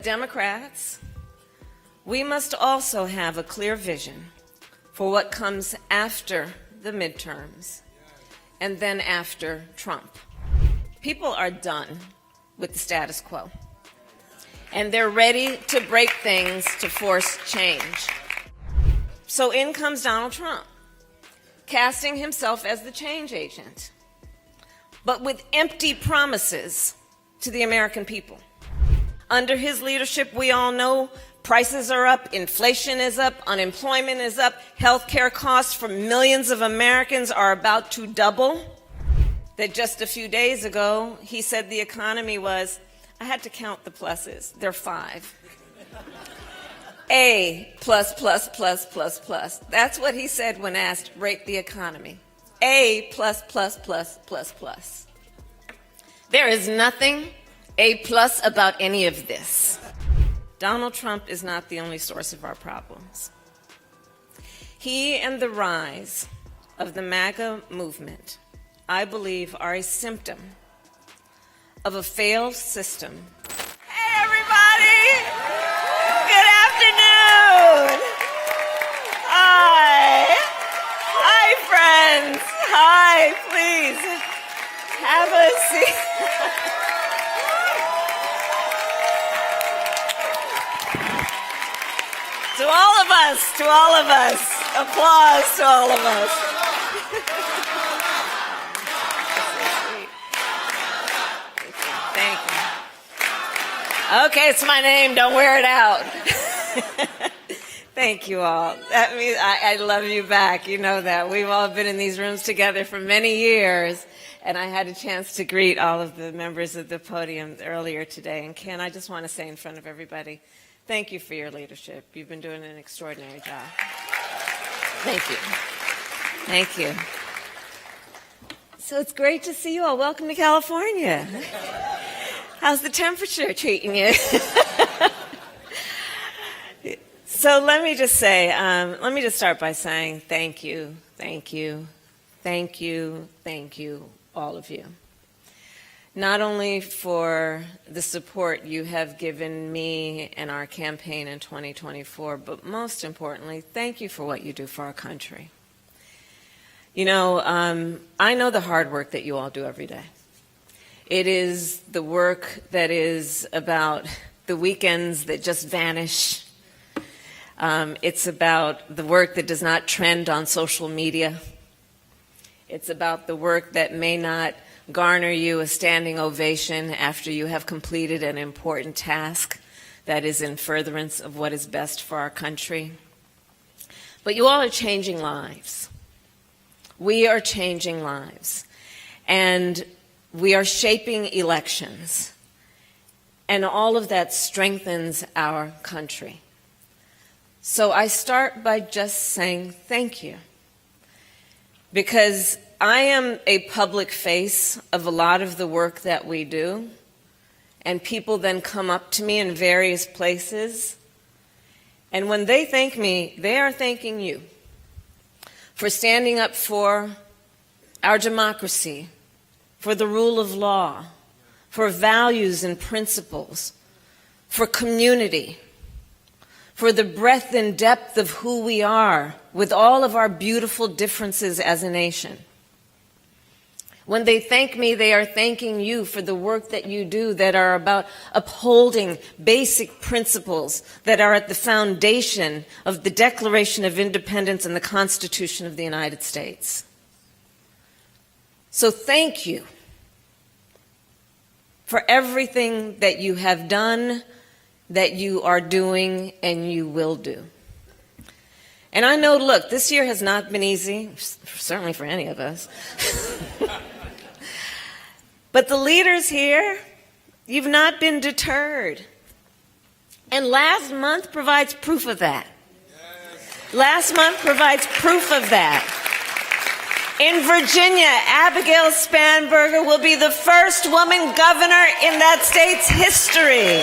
Democrats, we must also have a clear vision for what comes after the midterms and then after Trump. People are done with the status quo, and they're ready to break things to force change. So in comes Donald Trump, casting himself as the change agent, but with empty promises to the American people. Under his leadership, we all know prices are up, inflation is up, unemployment is up, healthcare costs for millions of Americans are about to double. That just a few days ago, he said the economy was, I had to count the pluses, they're 5. A plus, plus, plus, plus, plus. That's what he said when asked, rate the economy. A plus, plus, plus, plus, plus. There is nothing A plus about any of this. Donald Trump is not the only source of our problems. He and the rise of the MAGA movement, I believe, are a symptom of a failed system. Hey, everybody! Good afternoon! Hi! Hi, friends! Hi, please. Have a seat. To all of us, applause to all of us. Thank you. Okay, it's my name, don't wear it out. Thank you all. That means I love you back, you know that. We've all been in these rooms together for many years, and I had a chance to greet all of the members of the podium earlier today. And Ken, I just want to say in front of everybody, thank you for your leadership. You've been doing an extraordinary job. Thank you. Thank you. So it's great to see you all. Welcome to California. How's the temperature treating you? So let me just say, let me just start by saying thank you, thank you, thank you, thank you, all of you. Not only for the support you have given me and our campaign in 2024, but most importantly, thank you for what you do for our country. You know, I know the hard work that you all do every day. It is the work that is about the weekends that just vanish. It's about the work that does not trend on social media. It's about the work that may not garner you a standing ovation after you have completed an important task that is in furtherance of what is best for our country. But you all are changing lives. We are changing lives. And we are shaping elections. And all of that strengthens our country. So I start by just saying thank you. Because I am a public face of a lot of the work that we do, and people then come up to me in various places, and when they thank me, they are thanking you for standing up for our democracy, for the rule of law, for values and principles, for community, for the breadth and depth of who we are with all of our beautiful differences as a nation. When they thank me, they are thanking you for the work that you do that are about upholding basic principles that are at the foundation of the Declaration of Independence and the Constitution of the United States. So thank you for everything that you have done, that you are doing, and you will do. And I know, look, this year has not been easy, certainly for any of us. But the leaders here, you've not been deterred. And last month provides proof of that. Last month provides proof of that. In Virginia, Abigail Spanberger will be the first woman governor in that state's history.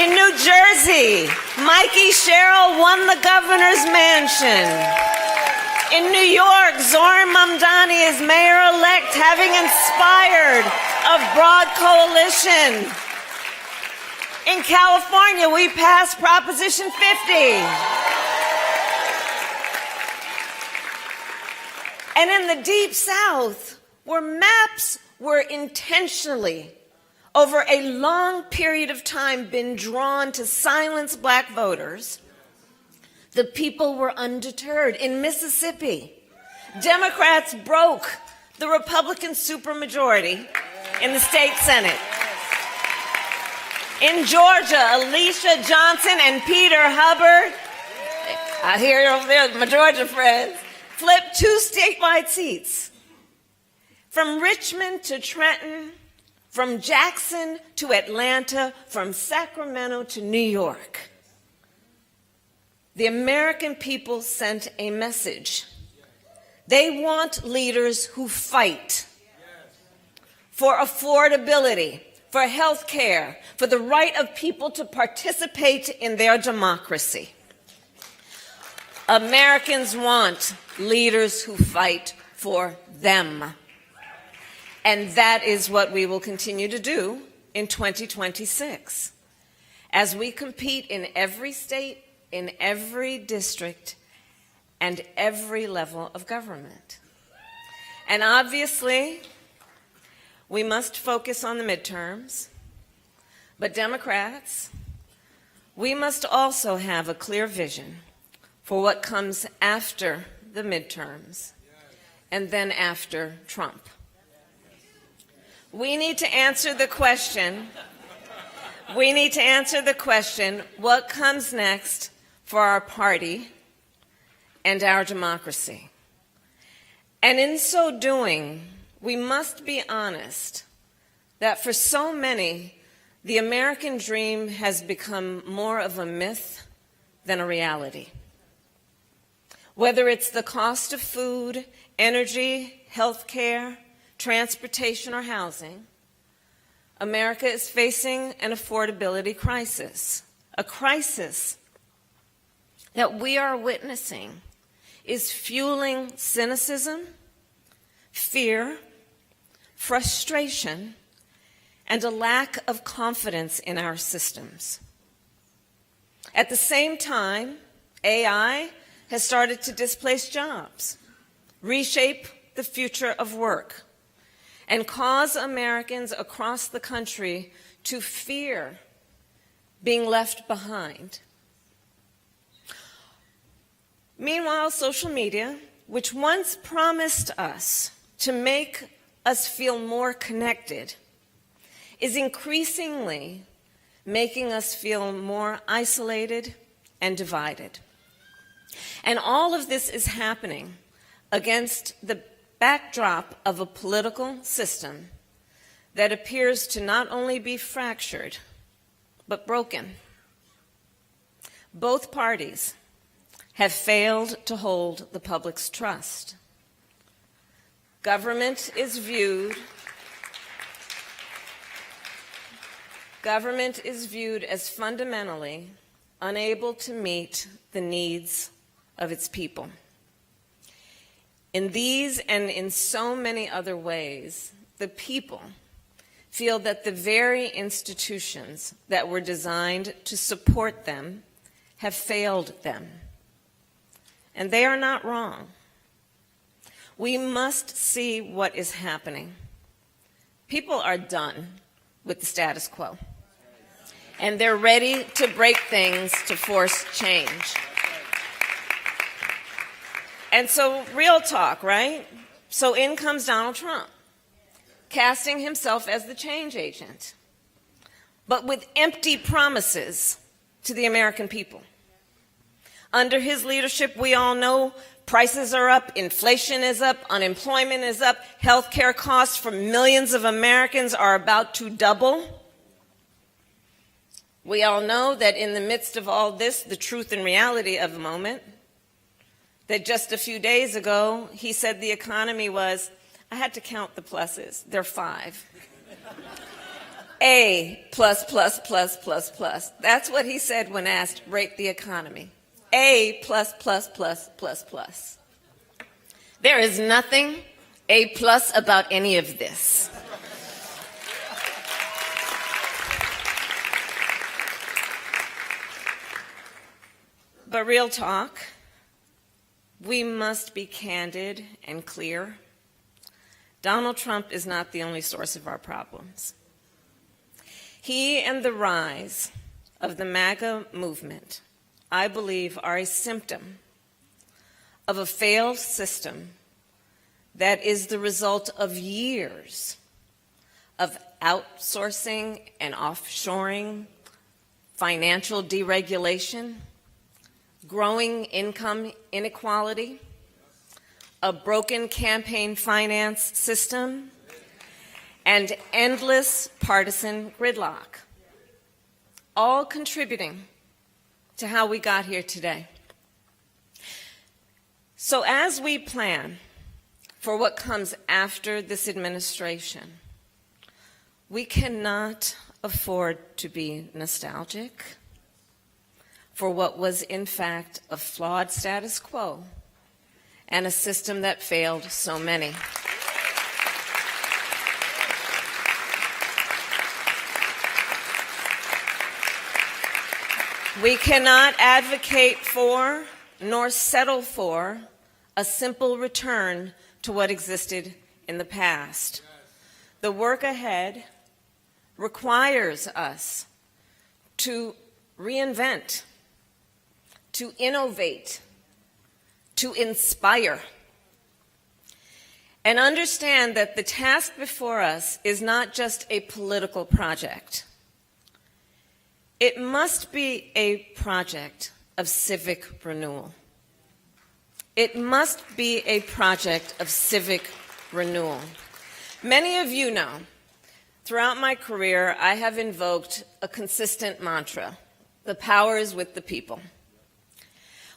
In New Jersey, Mikey Sherrill won the governor's mansion. In New York, Zohran Mamdani is mayor-elect, having inspired a broad coalition. In California, we passed Proposition 50. And in the Deep South, where maps were intentionally, over a long period of time, been drawn to silence black voters, the people were undeterred. In Mississippi, Democrats broke the Republican supermajority in the state Senate. In Georgia, Alicia Johnson and Peter Hubbard, I hear over there, my Georgia friends, flipped 2 statewide seats. From Richmond to Trenton, from Jackson to Atlanta, from Sacramento to New York. The American people sent a message. They want leaders who fight for affordability, for health care, for the right of people to participate in their democracy. Americans want leaders who fight for them. And that is what we will continue to do in 2026. As we compete in every state, in every district, and every level of government. And obviously, we must focus on the midterms. But Democrats, we must also have a clear vision for what comes after the midterms and then after Trump. We need to answer the question, what comes next for our party and our democracy? And in so doing, we must be honest that for so many, the American dream has become more of a myth than a reality. Whether it's the cost of food, energy, health care, transportation, or housing, America is facing an affordability crisis. A crisis that we are witnessing is fueling cynicism, fear, frustration, and a lack of confidence in our systems. At the same time, AI has started to displace jobs, reshape the future of work, and cause Americans across the country to fear being left behind. Meanwhile, social media, which once promised us to make us feel more connected, is increasingly making us feel more isolated and divided. And all of this is happening against the backdrop of a political system that appears to not only be fractured, but broken. Both parties have failed to hold the public's trust. Government is viewed as fundamentally unable to meet the needs of its people. In these and in so many other ways, the people feel that the very institutions that were designed to support them have failed them. And they are not wrong. We must see what is happening. People are done with the status quo, and they're ready to break things to force change. And so, real talk, right? So in comes Donald Trump, casting himself as the change agent, but with empty promises to the American people. Under his leadership, we all know prices are up, inflation is up, unemployment is up, health care costs for millions of Americans are about to double. We all know that in the midst of all this, the truth and reality of the moment, that just a few days ago, he said the economy was, I had to count the pluses, they're 5. A plus, plus, plus, plus, plus. That's what he said when asked, rate the economy. A plus, plus, plus, plus, plus. There is nothing A plus about any of this. But real talk, we must be candid and clear. Donald Trump is not the only source of our problems. He and the rise of the MAGA movement, I believe, are a symptom of a failed system that is the result of years of outsourcing and offshoring, financial deregulation, growing income inequality, a broken campaign finance system, and endless partisan gridlock, all contributing to how we got here today. So as we plan for what comes after this administration, we cannot afford to be nostalgic for what was in fact a flawed status quo and a system that failed so many. We cannot advocate for nor settle for a simple return to what existed in the past. The work ahead requires us to reinvent, to innovate, to inspire, and understand that the task before us is not just a political project. It must be a project of civic renewal. It must be a project of civic renewal. Many of you know, throughout my career, I have invoked a consistent mantra: the power is with the people.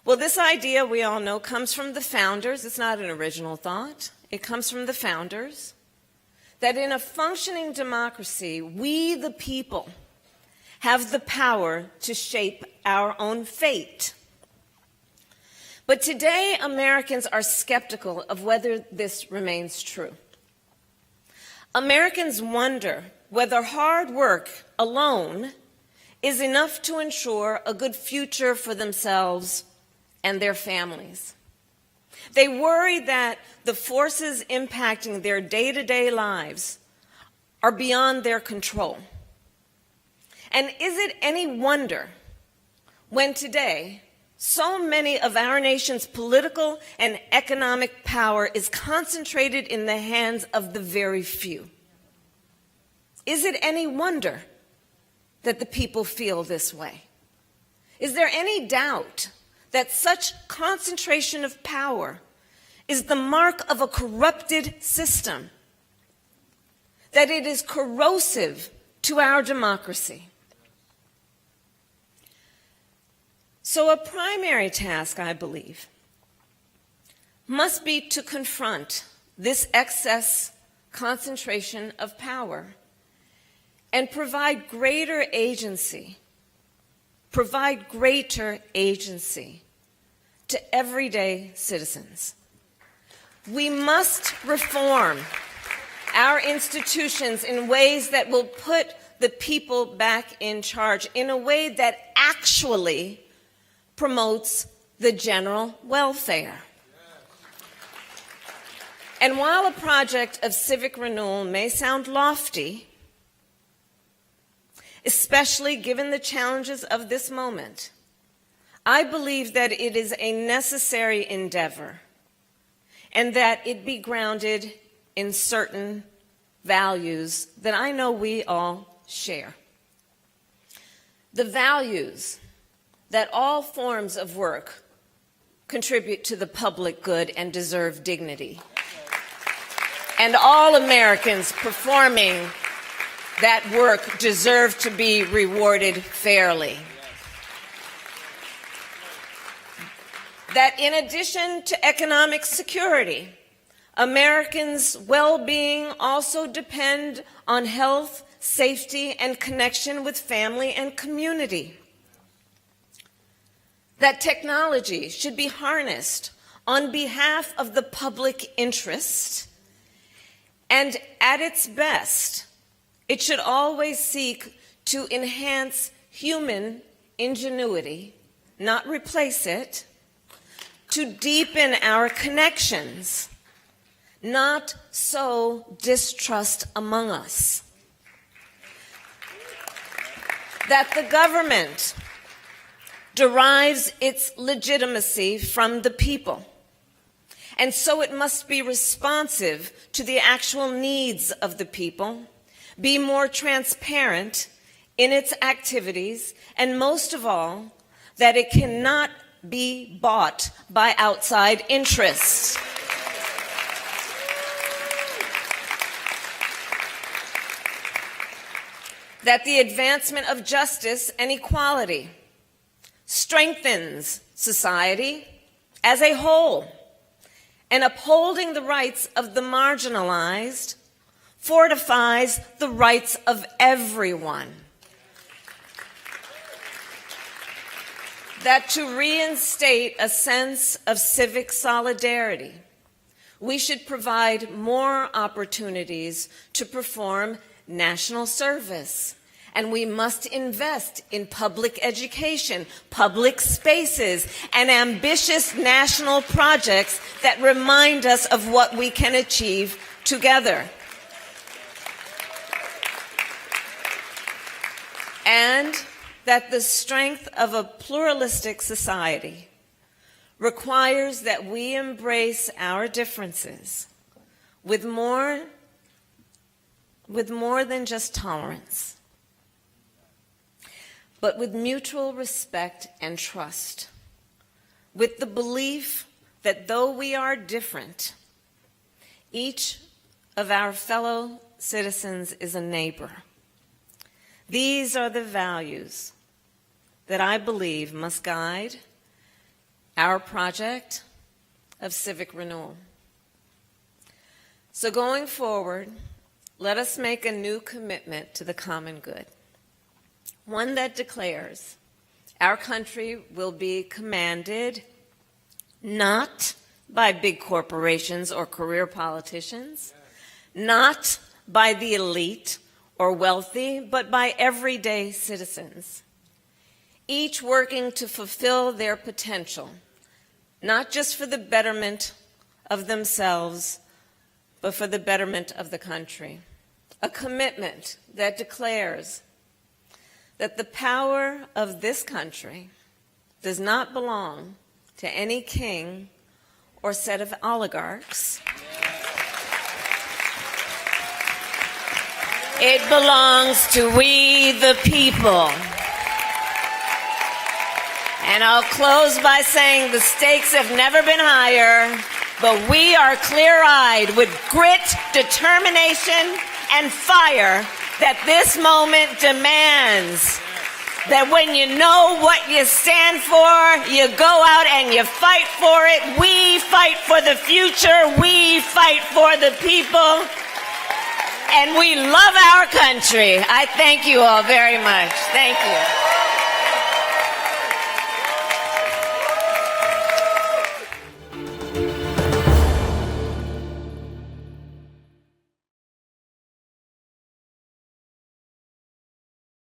Well, this idea, we all know, comes from the founders. It's not an original thought. It comes from the founders, that in a functioning democracy, we, the people, have the power to shape our own fate. But today, Americans are skeptical of whether this remains true. Americans wonder whether hard work alone is enough to ensure a good future for themselves and their families. They worry that the forces impacting their day-to-day lives are beyond their control. And is it any wonder when today so many of our nation's political and economic power is concentrated in the hands of the very few? Is it any wonder that the people feel this way? Is there any doubt that such concentration of power is the mark of a corrupted system, that it is corrosive to our democracy? So a primary task, I believe, must be to confront this excess concentration of power and provide greater agency to everyday citizens. We must reform our institutions in ways that will put the people back in charge, in a way that actually promotes the general welfare. And while a project of civic renewal may sound lofty, especially given the challenges of this moment, I believe that it is a necessary endeavor and that it be grounded in certain values that I know we all share. The values that all forms of work contribute to the public good and deserve dignity, and all Americans performing that work deserve to be rewarded fairly. That in addition to economic security, Americans' well-being also depend on health, safety, and connection with family and community. That technology should be harnessed on behalf of the public interest, and at its best, it should always seek to enhance human ingenuity not replace it, to deepen our connections, not sow distrust among us. That the government derives its legitimacy from the people, and so it must be responsive to the actual needs of the people, be more transparent in its activities, and most of all, that it cannot be bought by outside interests. That the advancement of justice and equality strengthens society as a whole, and upholding the rights of the marginalized fortifies the rights of everyone. That to reinstate a sense of civic solidarity, we should provide more opportunities to perform national service, and we must invest in public education, public spaces, and ambitious national projects that remind us of what we can achieve together. And that the strength of a pluralistic society requires that we embrace our differences with more than just tolerance, but with mutual respect and trust, with the belief that though we are different, each of our fellow citizens is a neighbor. These are the values that I believe must guide our project of civic renewal. So going forward, let us make a new commitment to the common good, one that declares our country will be commanded not by big corporations or career politicians, not by the elite or wealthy, but by everyday citizens, each working to fulfill their potential, not just for the betterment of themselves, but for the betterment of the country. A commitment that declares that the power of this country does not belong to any king or set of oligarchs. It belongs to we the people. And I'll close by saying the stakes have never been higher, but we are clear-eyed with grit, determination, and fire that this moment demands. That when you know what you stand for, you go out and you fight for it. We fight for the future. We fight for the people. And we love our country. I thank you all very much. Thank you.